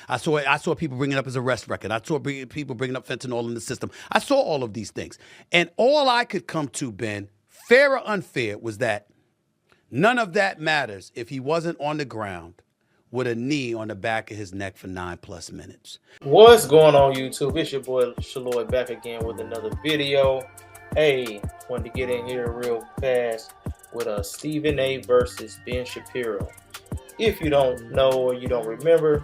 I saw people bringing up his arrest record. I saw people bringing up fentanyl in the system. I saw all of these things. And all I could come to, Ben, fair or unfair, was that none of that matters if he wasn't on the ground with a knee on the back of his neck for 9+ minutes. What's going on, YouTube? It's your boy Floyd back again with another video. Hey, wanted to get in here real fast with Stephen A. versus Ben Shapiro. If you don't know or you don't remember,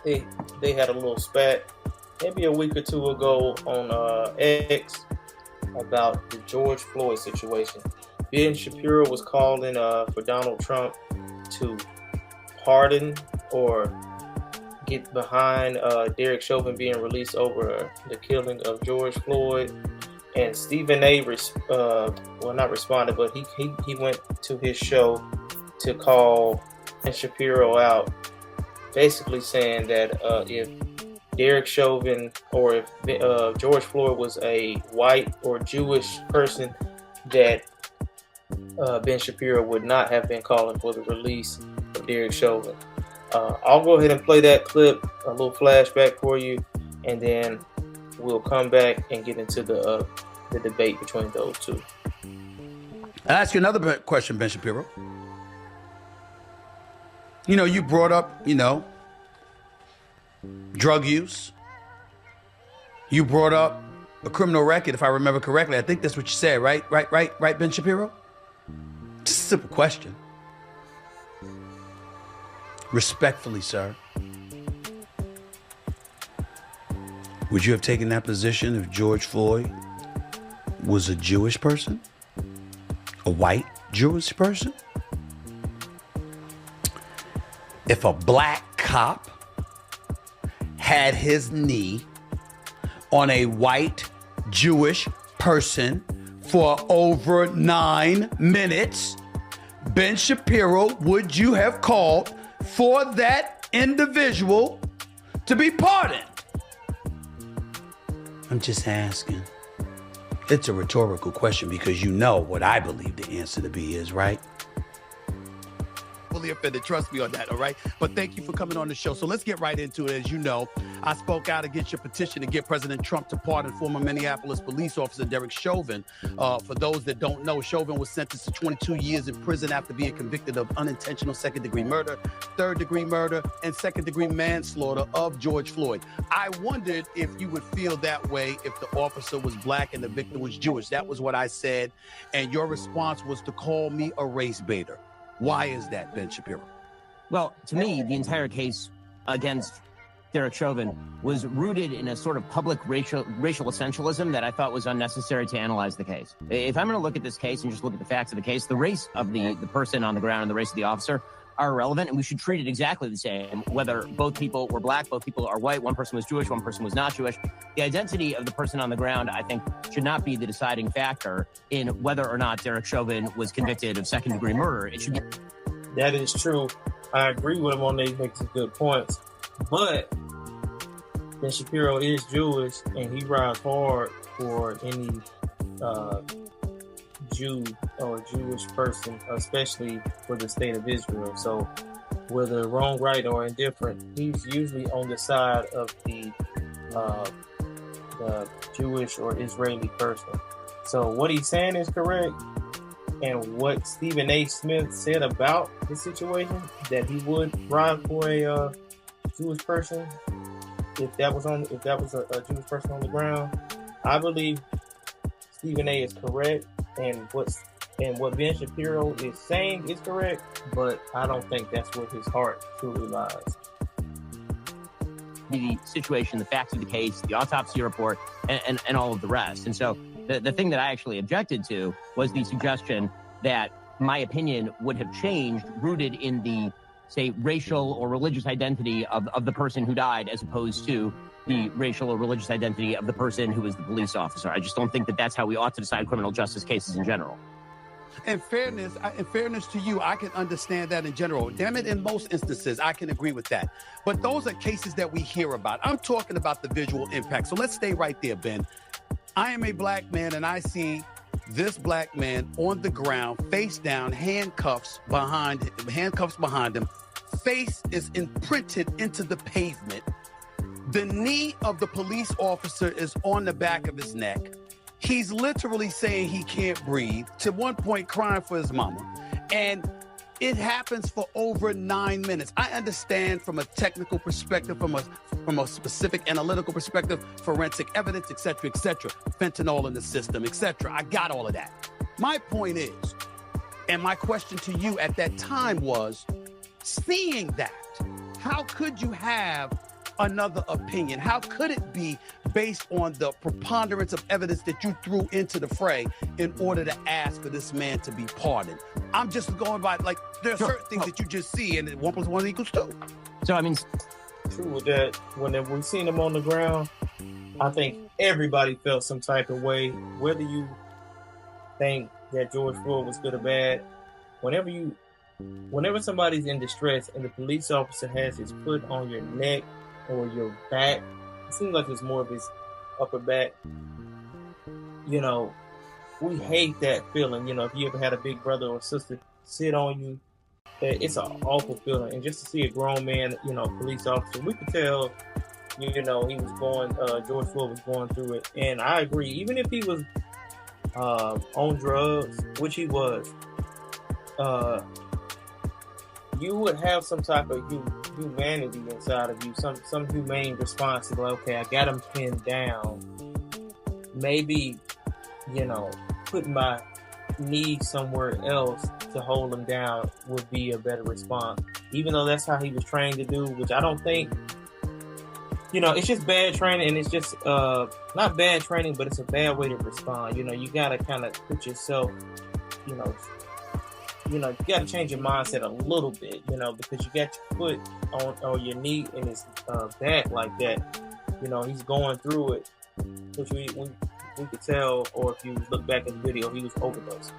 they had a little spat maybe a week or two ago on X about the George Floyd situation. Ben Shapiro was calling for Donald Trump to pardon or get behind Derek Chauvin being released over the killing of George Floyd. And Stephen A. not responded, but he went to his show to call Shapiro out, basically saying that if Derek Chauvin or if George Floyd was a white or Jewish person, that Ben Shapiro would not have been calling for the release of Derek Chauvin. I'll go ahead and play that clip, a little flashback for you, and then we'll come back and get into the debate between those two. I'll ask you another question, Ben Shapiro. You know, you brought up, drug use. You brought up a criminal record, if I remember correctly. I think that's what you said, right? Right, Ben Shapiro? Just a simple question. Respectfully, sir, would you have taken that position if George Floyd was a Jewish person? A white Jewish person? If a black cop had his knee on a white Jewish person for over 9 minutes, Ben Shapiro, would you have called for that individual to be pardoned? I'm just asking. It's a rhetorical question because you know what I believe the answer to be is, right? Fully offended, trust me on that, all right? But thank you for coming on the show. So let's get right into it. As you know, I spoke out against your petition to get President Trump to pardon former Minneapolis police officer Derek Chauvin. For those that don't know, Chauvin was sentenced to 22 years in prison after being convicted of unintentional second-degree murder, third-degree murder, and second-degree manslaughter of George Floyd. I wondered if you would feel that way if the officer was black and the victim was Jewish. That was what I said, and your response was to call me a race baiter. Why is that, Ben Shapiro? Well, to me, the entire case against Derek Chauvin was rooted in a sort of public racial essentialism that I thought was unnecessary to analyze the case. If I'm going to look at this case and just look at the facts of the case, the race of the person on the ground and the race of the officer are irrelevant, and we should treat it exactly the same, whether both people were black, both people are white, one person was Jewish, one person was not Jewish. The identity of the person on the ground, I think, should not be the deciding factor in whether or not Derek Chauvin was convicted of second-degree murder. It should be. That is true. I agree with him on that. He makes some good points. But Ben Shapiro is Jewish, and he rides hard for any Jew or Jewish person, especially for the state of Israel. So whether wrong, right, or indifferent, he's usually on the side of the Jewish or Israeli person. So what he's saying is correct. And what Stephen A. Smith said about the situation, that he would ride for a Jewish person if that was a Jewish person on the ground, I believe Stephen A. is correct, and what Ben Shapiro is saying is correct, but I don't think that's where his heart truly lies. The situation, the facts of the case, the autopsy report, and all of the rest. And so the thing that I actually objected to was the suggestion that my opinion would have changed, rooted in the, say, racial or religious identity of the person who died, as opposed to the racial or religious identity of the person who was the police officer. I just don't think that that's how we ought to decide criminal justice cases in general. In fairness to you, I can understand that in general. Damn it, in most instances, I can agree with that. But those are cases that we hear about. I'm talking about the visual impact. So let's stay right there, Ben. I am a black man, and I see this black man on the ground, face down, handcuffs behind him, face is imprinted into the pavement. The knee of the police officer is on the back of his neck. He's literally saying he can't breathe, to one point crying for his mama. And it happens for over 9 minutes. I understand from a technical perspective, from a specific analytical perspective, forensic evidence, et cetera, fentanyl in the system, et cetera. I got all of that. My point is, and my question to you at that time was, seeing that, how could you have another opinion? How could it be based on the preponderance of evidence that you threw into the fray in order to ask for this man to be pardoned? I'm just going by, like, there are certain things that you just see, and 1 + 1 = 2. So, I mean, true with that. When we seen him on the ground, I think everybody felt some type of way, whether you think that George Floyd was good or bad. Whenever somebody's in distress and the police officer has his foot on your neck or your back, it seems like it's more of his upper back. You know, we hate that feeling. You know, if you ever had a big brother or sister sit on you, it's an awful feeling. And just to see a grown man, you know, police officer, we could tell, you know, he was George Floyd was going through it. And I agree, even if he was on drugs, which he was, you would have some type of humanity inside of you, some humane response to, like, okay, I got him pinned down. Maybe, you know, putting my knee somewhere else to hold him down would be a better response. Even though that's how he was trained to do, which I don't think, you know, it's just bad training, and it's just not bad training, but it's a bad way to respond. You know, you gotta kind of put yourself, you know, you got to change your mindset a little bit, you know, because you got your foot on your knee in his back like that. You know, he's going through it, which we could tell, or if you look back at the video, he was overdosed.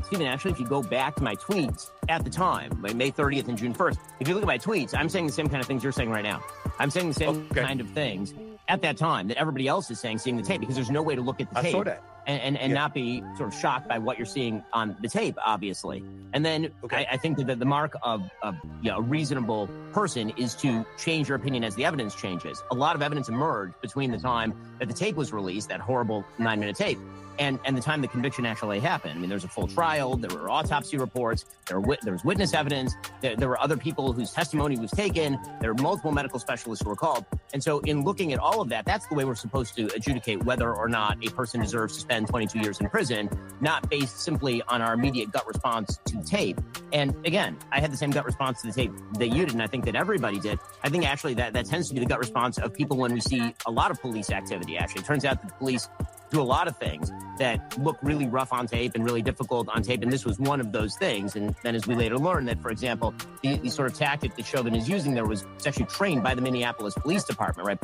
Stephen, actually, if you go back to my tweets at the time, May 30th and June 1st, if you look at my tweets, I'm saying the same kind of things you're saying right now. I'm saying the same kind of things at that time that everybody else is saying, seeing the tape, because there's no way to look at the tape. I saw that. And not be sort of shocked by what you're seeing on the tape, obviously. And then I think that the mark of a reasonable person is to change your opinion as the evidence changes. A lot of evidence emerged between the time that the tape was released, that horrible 9-minute tape, and the time the conviction actually happened. I mean, there's a full trial, there were autopsy reports, there was witness evidence, there were other people whose testimony was taken, there were multiple medical specialists who were called. And so in looking at all of that, that's the way we're supposed to adjudicate whether or not a person deserves to spend 22 years in prison, not based simply on our immediate gut response to the tape. And again, I had the same gut response to the tape that you did, and I think that everybody did. I think actually that tends to be the gut response of people when we see a lot of police activity. Actually, it turns out that the police do a lot of things that look really rough on tape and really difficult on tape, and this was one of those things. And then as we later learned that, for example, the sort of tactic that Chauvin is using there was actually trained by the Minneapolis Police Department, right?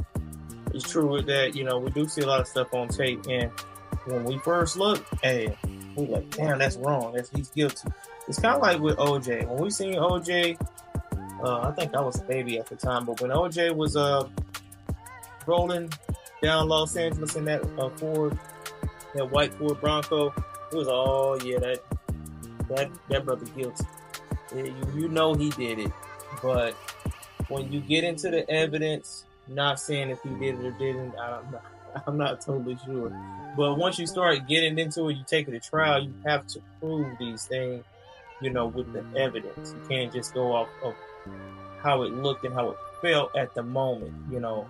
It's true with that. You know, we do see a lot of stuff on tape, and when we first looked, we're like, damn, that's wrong. He's guilty. It's kind of like with OJ. When we seen OJ, I think I was a baby at the time, but when OJ was rolling down Los Angeles in that Ford, that white Ford Bronco, it was that brother guilty. You know he did it, but when you get into the evidence, not saying if he did it or didn't, I'm not totally sure. But once you start getting into it, you take it to trial, you have to prove these things, you know, with the evidence. You can't just go off of how it looked and how it felt at the moment, you know.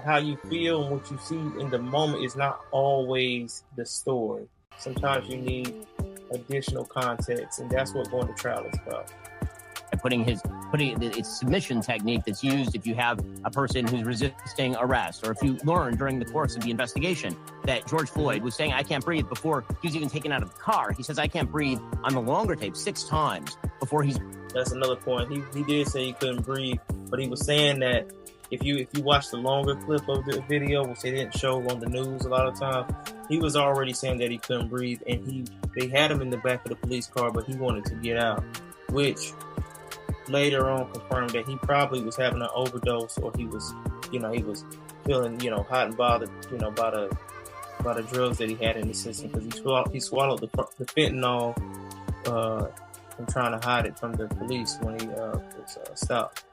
How you feel and what you see in the moment is not always the story. Sometimes you need additional context, and that's what going to trial is about. It's submission technique that's used if you have a person who's resisting arrest, or if you learn during the course of the investigation that George Floyd was saying, I can't breathe, before he was even taken out of the car. He says, I can't breathe on the longer tape 6 times before he's... That's another point. He did say he couldn't breathe, but he was saying that if you watch the longer clip of the video, which they didn't show on the news a lot of times, he was already saying that he couldn't breathe, and they had him in the back of the police car, but he wanted to get out, which later on confirmed that he probably was having an overdose, or he was feeling, hot and bothered, by the drugs that he had in the system, because he swallowed the fentanyl and trying to hide it from the police when he was stopped.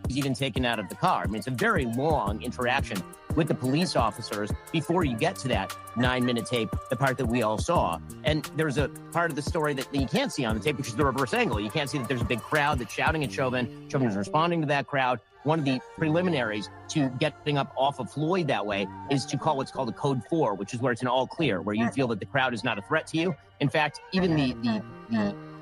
He's even taken out of the car. I mean, it's a very long interaction with the police officers before you get to that 9-minute tape, the part that we all saw. And there's a part of the story that you can't see on the tape, which is the reverse angle. You can't see that there's a big crowd that's shouting at Chauvin. Chauvin is responding to that crowd. One of the preliminaries to getting up off of Floyd that way is to call what's called a code 4, which is where it's an all clear, where you feel that the crowd is not a threat to you. In fact, even the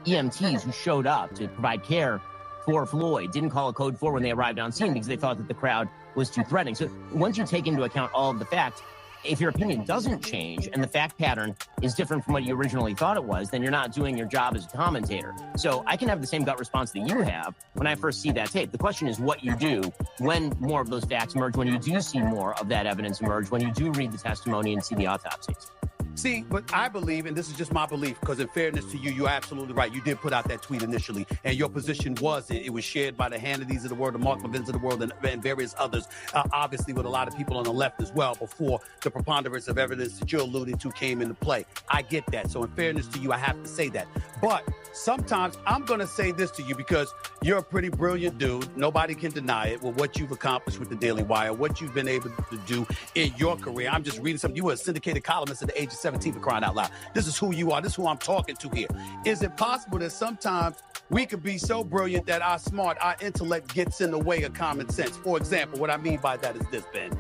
EMTs who showed up to provide care for Floyd didn't call a code 4 when they arrived on scene because they thought that the crowd was too threatening. So once you take into account all of the facts, if your opinion doesn't change and the fact pattern is different from what you originally thought it was, then you're not doing your job as a commentator. So I can have the same gut response that you have when I first see that tape. The question is what you do when more of those facts emerge, when you do see more of that evidence emerge, when you do read the testimony and see the autopsies. See, but I believe, and this is just my belief, because in fairness to you, you're absolutely right. You did put out that tweet initially, and your position was it was shared by the Hannitys of the world, the Mark Levins of the world, and various others, obviously with a lot of people on the left as well, before the preponderance of evidence that you're alluding to came into play. I get that. So in fairness to you, I have to say that. But sometimes I'm going to say this to you because you're a pretty brilliant dude. Nobody can deny it. With what you've accomplished with the Daily Wire, what you've been able to do in your career. I'm just reading something. You were a syndicated columnist at the age of 17, for crying out loud. This is who you are. This is who I'm talking to here. Is it possible that sometimes we could be so brilliant that our intellect gets in the way of common sense? For example, what I mean by that is this, Ben.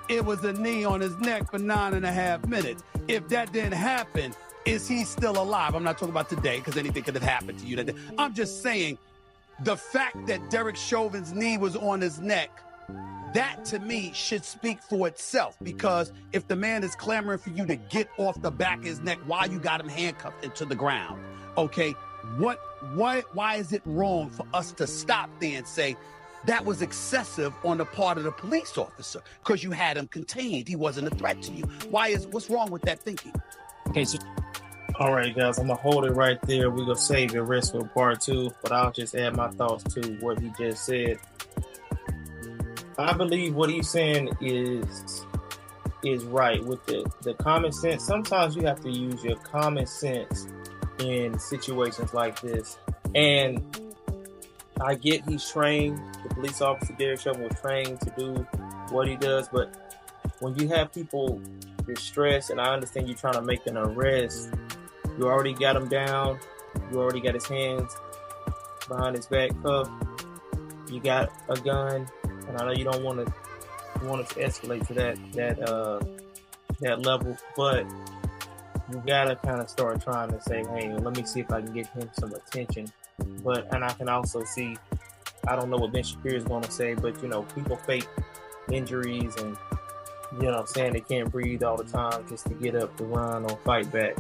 It was a knee on his neck for 9.5 minutes. If that didn't happen, is he still alive? I'm not talking about today because anything could have happened to you that day. I'm just saying the fact that Derek Chauvin's knee was on his neck, that to me should speak for itself, because if the man is clamoring for you to get off the back of his neck while you got him handcuffed into the ground, okay, why is it wrong for us to stop there and say that was excessive on the part of the police officer because you had him contained, he wasn't a threat to you? What's wrong with that thinking? Okay, so all right, guys, I'm gonna hold it right there. We're gonna save the rest for part 2, but I'll just add my thoughts to what he just said. I believe what he's saying is right with the common sense. Sometimes you have to use your common sense in situations like this. And I get he's trained. The police officer, Derek Chauvin, was trained to do what he does. But when you have people distressed, and I understand you're trying to make an arrest, you already got him down. You already got his hands behind his back cuffed. You got a gun. And I know you don't want it to escalate to that level, but you gotta kind of start trying to say, hey, let me see if I can get him some attention. And I can also see, I don't know what Ben Shapiro is going to say, but people fake injuries and saying they can't breathe all the time just to get up to run or fight back.